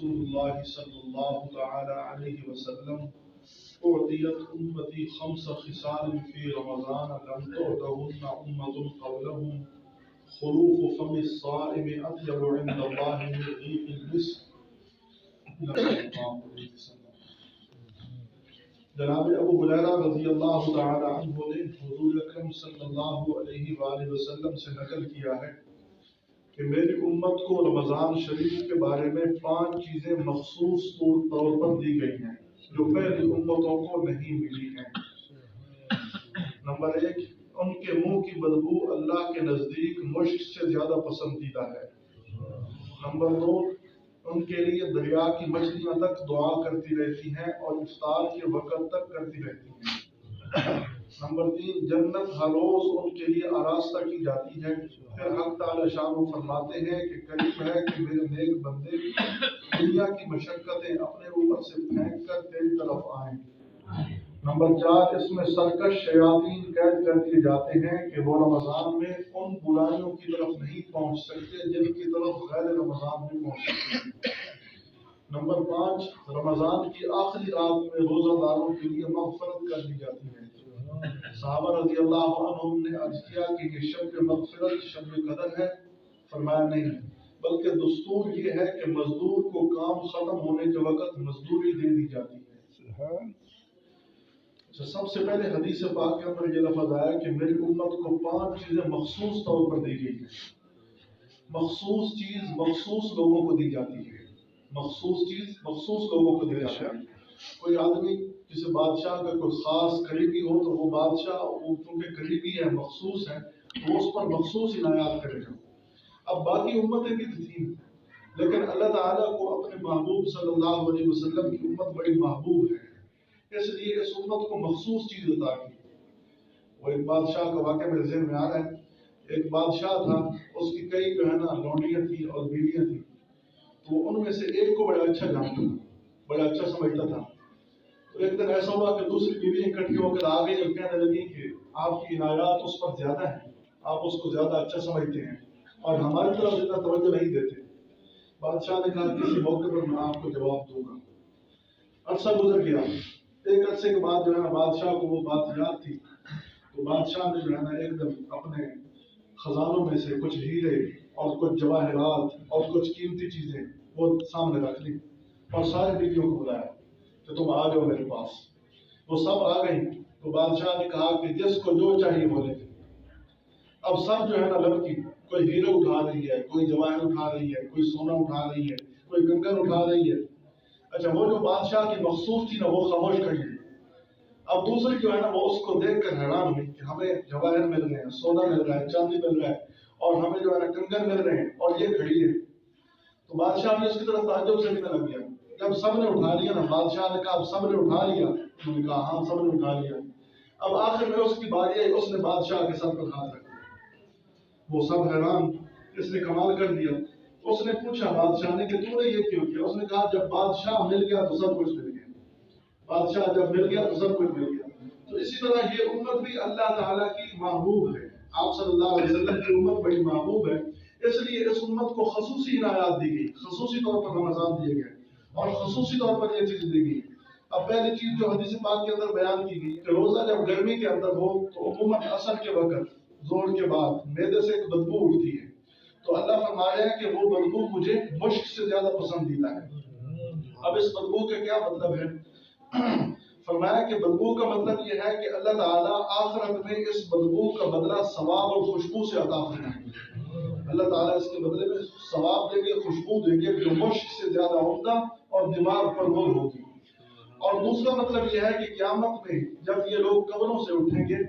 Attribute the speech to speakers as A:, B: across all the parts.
A: رسول الله صلى الله تعالى عليه وسلم أعطيت أمتي 5 خصال في رمضان لم تعطهن أمة قبلهم خلوف فم الصائم أطيب عند الله من ريح المسك. جناب ابو ہریرہ رضی اللہ تعالی عنہ نے حضور اکرم صلی اللہ علیہ وآلہ وسلم سے نقل کیا ہے کہ میری امت کو رمضان شریف کے بارے میں 5 چیزیں مخصوص طور پر دی گئی ہیں جو پہلی امتوں کو نہیں ملی ہیں۔ نمبر 1، ان کے منہ کی بدبو اللہ کے نزدیک مشک سے زیادہ پسندیدہ ہے۔ نمبر 2، ان کے لیے دریا کی مچھلیاں تک دعا کرتی رہتی ہیں اور افطار کے وقت تک کرتی رہتی ہیں۔ نمبر 3، جنت ہر روز ان کے لیے آراستہ کی جاتی ہے۔ پھر حق تعالی شان فرماتے ہیں کہ قریب ہے کہ میرے نیک بندے دنیا کی مشقتیں اپنے اوپر سے پھینک کر تیری طرف آئیں۔ نمبر 4، اس میں سرکش شیاطین قید کر دیے جاتے ہیں کہ وہ رمضان میں ان برائیوں کی طرف نہیں پہنچ سکتے جن کی طرف غیر رمضان میں پہنچ سکتے ہیں۔ نمبر 5، رمضان کی آخری رات میں روزہ داروں کے لیے مغفرت کر دی جاتی ہے۔ صحابہ رضی اللہ عنہم نے عرض کیا کہ یہ شب مغفرت شب قدر ہے؟ فرمایا نہیں، بلکہ دستور یہ ہے کہ مزدور کو کام ختم ہونے کے وقت مزدوری دے دی جاتی ہے۔ سب سے پہلے حدیث پاک کے اندر یہ لفظ آیا کہ میری امت کو 5 چیزیں مخصوص طور پر دی گئی ہیں۔ مخصوص چیز مخصوص لوگوں کو دی جاتی ہے۔ مخصوص چیز مخصوص لوگوں کو دی جاتی ہے۔ کوئی آدمی کسی بادشاہ کا کوئی خاص قریبی ہو تو وہ بادشاہ وہ چونکہ قریبی ہے مخصوص ہے تو اس پر مخصوص عنایات کرے گا۔ اب باقی امتیں بھی تھیں لیکن اللہ تعالیٰ کو اپنے محبوب صلی اللہ علیہ وسلم کی امت بڑی محبوب ہے، اس لیے اس امت کو مخصوص چیز عطا کی۔ وہ ایک بادشاہ کا واقعہ میرے ذہن میں آ رہا ہے۔ ایک بادشاہ تھا، اس کی کئی جو ہے نا لونڈیاں تھیں اور بیویاں تھیں، تو ان میں سے ایک کو بڑا اچھا جانتا تھا، بڑا اچھا سمجھتا تھا۔ تو ایک دن ایسا ہوا کہ دوسری بیویاں اکٹھی ہو کر آ گئی اور کہنے لگی کہ آپ کی عنایات اس پر زیادہ ہیں، آپ اس کو زیادہ اچھا سمجھتے ہیں اور ہماری طرف اتنا توجہ نہیں دیتے۔ بادشاہ نے کہا کسی موقع پر میں آپ کو جواب دوں گا۔ عرصہ گزر گیا، ایک عرصے کے بعد جو ہے نا بادشاہ کو وہ بات یاد تھی، تو بادشاہ نے جو ہے نا ایک دم اپنے خزانوں میں سے کچھ ہیرے اور کچھ جواہرات اور کچھ قیمتی چیزیں وہ سامنے رکھ لی اور سارے بیویوں کو بلایا کہ تم آ جاؤ میرے پاس۔ وہ سب آ گئی تو بادشاہ نے کہا کہ جس کو جو چاہیے بولے۔ اب سب جو ہے نا لڑکی کوئی ہیرے اٹھا رہی ہے، کوئی جواہر اٹھا رہی ہے، کوئی سونا اٹھا رہی ہے، کوئی کنگن اٹھا رہی ہے۔ اچھا وہ جو بادشاہ کی مخصوص تھی نا وہ خاموش کھڑی ہے۔ اب دوسری جو ہے نا وہ اس کو دیکھ کر حیران ہوئی کہ ہمیں جواہر مل رہے ہیں، سونا مل رہا ہے، چاندی مل رہا ہے اور ہمیں جو ہے نا کنگن مل رہے ہیں اور یہ کھڑی ہے۔ تو بادشاہ نے اس کی طرف تعجب سے دیکھنے لگ گیا۔ جب سب نے اٹھا لیا نا، بادشاہ نے کہا اب سب نے اٹھا لیا؟ انہوں نے کہا ہاں سب نے اٹھا لیا۔ اب آخر میں اس کی باری آئی، اس نے بادشاہ کے سر پر ہاتھ رکھ دیا۔ وہ سب حیران، اس نے کمال کر دیا۔ اس نے پوچھا بادشاہ نے کہ تو نے یہ کیوں کیا؟ اس نے کہا جب بادشاہ مل گیا تو سب کچھ مل گیا، بادشاہ جب مل گیا تو سب کچھ مل گیا۔ تو اسی طرح یہ امت بھی اللہ تعالیٰ کی محبوب ہے، آپ صلی اللہ علیہ وسلم کی امت بڑی محبوب ہے، اس لیے اس امت کو خصوصی عنایات دی گئی، خصوصی طور پر رمضان دیے گئے اور خصوصی طور پر یہ چیز دی گئی۔ اب پہلی چیز جو حدیث پاک کے اندر بیان کی گئی کہ روزہ جب گرمی کے اندر ہو تو عموماً عصر کے وقت زور کے بعد معدے سے ایک بدبو اٹھتی ہے، تو اللہ فرمایا ہے کہ وہ بدبو مجھے مشک سے زیادہ پسندیدہ ہے۔ اب اس بدبو کا کیا مطلب ہے؟ فرمایا کہ بدبو کا مطلب یہ ہے کہ اللہ تعالیٰ آخرت میں اس بدبو کا بدلہ ثواب اور خوشبو سے عطا فرمائیں گے۔ اللہ تعالیٰ اس کے بدلے میں ثواب دیں گے، خوشبو دیں گے جو مشک سے زیادہ عمدہ اور دماغ پر گل ہوگی۔ اور دوسرا مطلب یہ ہے کہ قیامت میں جب یہ لوگ قبروں سے اٹھیں گے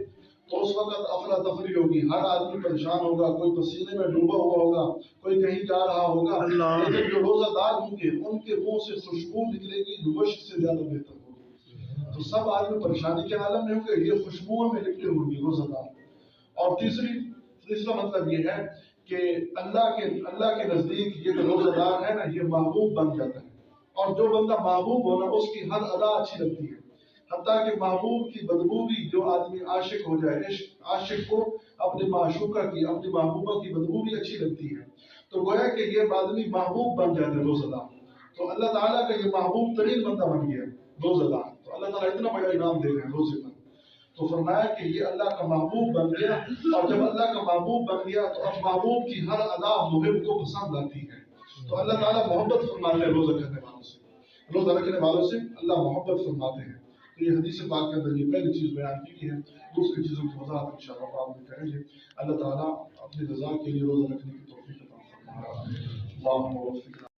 A: تو اس وقت افراتفری ہوگی، ہر آدمی پریشان ہوگا، کوئی پسینے میں ڈوبا ہوا ہوگا، کوئی کہیں جا رہا ہوگا، لیکن جو روزہ دار ہوں گے ان کے منہ سے خوشبو نکلے گی جو مشک سے زیادہ بہتر ہوگی۔ تو سب آدمی پریشانی کے عالم میں ہوں گے، یہ خوشبوؤں میں لپٹے ہوں گے روزہ دار۔ اور تیسرا مطلب یہ ہے کہ اللہ کے نزدیک یہ جو روزہ دار ہے نا یہ محبوب بن جاتا ہے، اور جو بندہ محبوب ہونا اس کی ہر ادا اچھی لگتی ہے، حتیٰ کہ محبوب کی بدبو بھی جو آدمی عاشق ہو جائے، عاشق کو اپنی معشوقہ کی اپنی محبوبہ کی بدبو بھی اچھی لگتی ہے، تو گویا کہ یہ آدمی محبوب بن جاتا ہے روزہ دار۔ تو اللہ تعالیٰ کا یہ محبوب ترین بندہ بن گیا روزہ دار. تو اللہ تعالیٰ اتنا بڑا انعام دے رہے ہیں روزے پر. تو فرمایا کہ یہ اللہ کا محبوب بن گیا، اور جب اللہ کا محبوب بن گیا تو اب محبوب کی ہر ادا محب کو پسند آتی ہے. تو اللہ تعالیٰ محبت فرماتے ہیں روزہ کرنے والوں سے، روزہ رکھنے والوں سے اللہ محبت فرماتے ہیں. تو یہ حدیث پاک کے اندر یہ پہلی چیز بیان کی ہے. دوسری چیزوں کی وضاحت انشاءاللہ بعد میں کریں گے. اللہ تعالیٰ اپنی رضا کے لیے روزہ رکھنے کی توفیق عطا فرمائے. اللہم وفقنا.